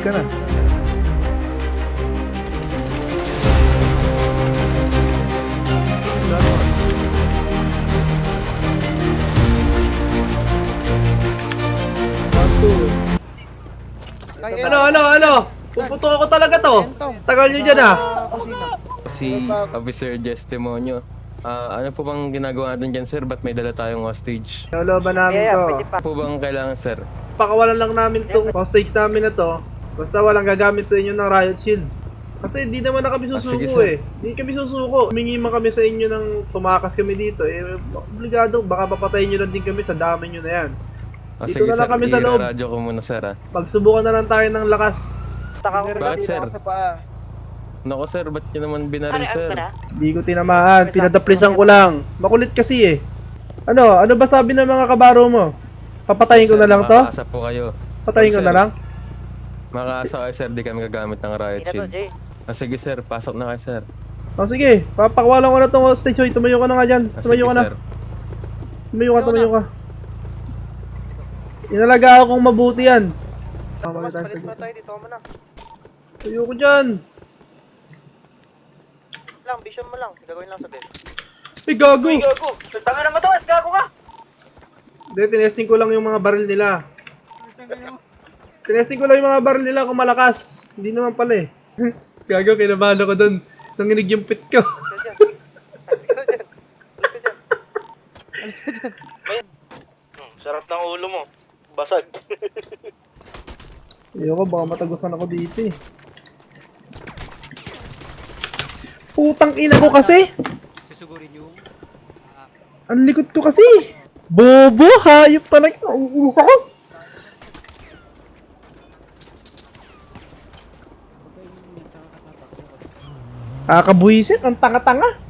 ka na. Ano? Puputok ako talaga to. Tagal nyo dyan ah. Si Officer Gestemonyo. Ano po bang ginagawa natin dyan, sir? Ba't may dala tayong hostage? Nalo ba namin to? Ano po bang kailangan, sir? Pakawalan lang namin tong hostage namin na to. Basta walang gagamit sa inyo ng riot shield. Kasi hindi naman na kami sige, susuko sir. Hindi kami susuko. Humingi man kami sa inyo ng tumakas kami dito. Obligado. Baka papatayin nyo lang din kami sa dami nyo na yan. Dito Sige, na lang sir. kami sa loob. I-radyo ko muna, sir, Pagsubukan na lang tayo ng lakas. Bakit, sir? Nako, sir. Ba't nyo naman binaril, sir? Hindi ko tinamaan. Pinadaplisan ko lang. Makulit kasi eh. Ano ba sabi ng mga kabaro mo? Papatayin ko Sir, na lang to? makakaasa po kayo. Patayin ko Sir, na lang? Makakaasa kayo, sir. Di kami gagamit ng riot shield. Sige, sir. Pasok na kayo, sir. O sige, papakawalan ko na tong hostage. Hoy, tumayo ka na nga dyan. Tumayo Sige, ka na. sir. Tumayo ka. Inalagaan kong mabuti yan. Palit na tayo dito, na. Tumayo ko dyan. Vision mo lang. Gagawin lang sa bed. Ay, gago. Tanga na matawas, gago ka! Hindi, tinesting ko lang yung mga baril nila. Tinesting ko lang yung mga baril nila kung malakas. Hindi naman pala eh. Gago, kinabalo ko dun. Nanginig yung pit ko. Sarap ng ulo mo. Basag. Ayoko, baka matagusan ako dito eh. Putang ina ko kasi! Ang likod ko kasi! Bobo! Hayop talaga! Uus ako! Kakabuisit! Ang tanga-tanga!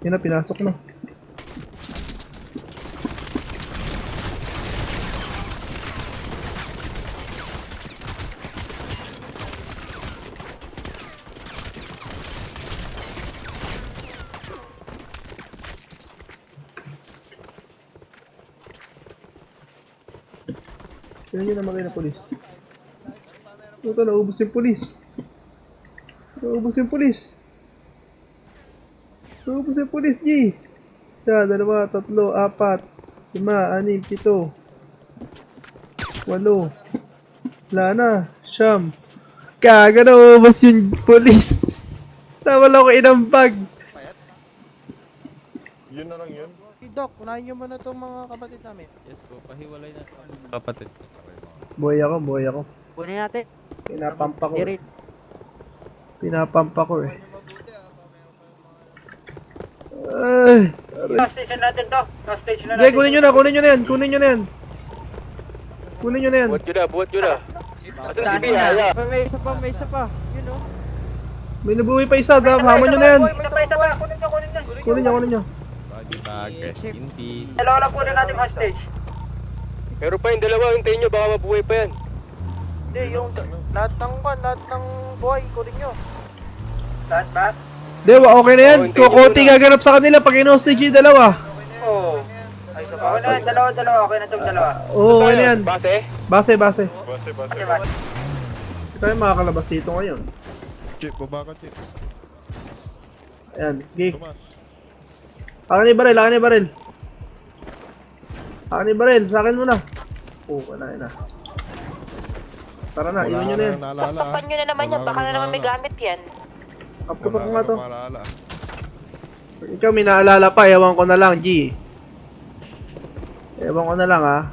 Yan na, pinasok na. Yan yun naman kayo na polis. Ito, naubos yung polis. Naubos yung polis, G. 1, 2, 3, 4, 5, 6, 7, 8. Wala na. Siyam. Kaga, naubos yung polis. Nawala ko inambag. Yun na lang yun. Doc, unahin nyo muna itong mga kapatid namin. Yes po. Pahiwalay na kapatid. Buhay ako. Kunin natin. Pinapampa ko. Direct. Pinapampa ko eh. Ay. Gas station natin to. Gas station na Hindi, natin. kunin nyo na yan. Kunin nyo na yan. Buhat yun na. Taas na. May isa pa. Yun o. May nabuhay pa isa. Hama nyo na yan. Kunin Kunin nyo. Dalawa lang kunin natin hostage. Pero pa yung dalawa, hintayin nyo, baka mabuhay pa yan. Hindi, yung lahat ng buhay, kunin nyo. Lahat ba? Hindi, okay na yan. Kukunti gaganap sa kanila pag in-hostage yung dalawa. Oo. Ay, so okay na, dalawa. Okay na itong dalawa. Oo, okay na yan. Base? Base. Base. Hindi tayo makakalabas dito ngayon. Chip, baba ka, Chip. Ayan, okay. Tumas. Akin ni baril. Sa akin muna. Oo, na. Tara na, iwan nyo na yan. Tapan nyo na naman yan, baka na naman may gamit yan. Kapkapan ko nga to. Malala. Ikaw may naalala pa, ewan ko na lang, G. Ewan ko na lang ha.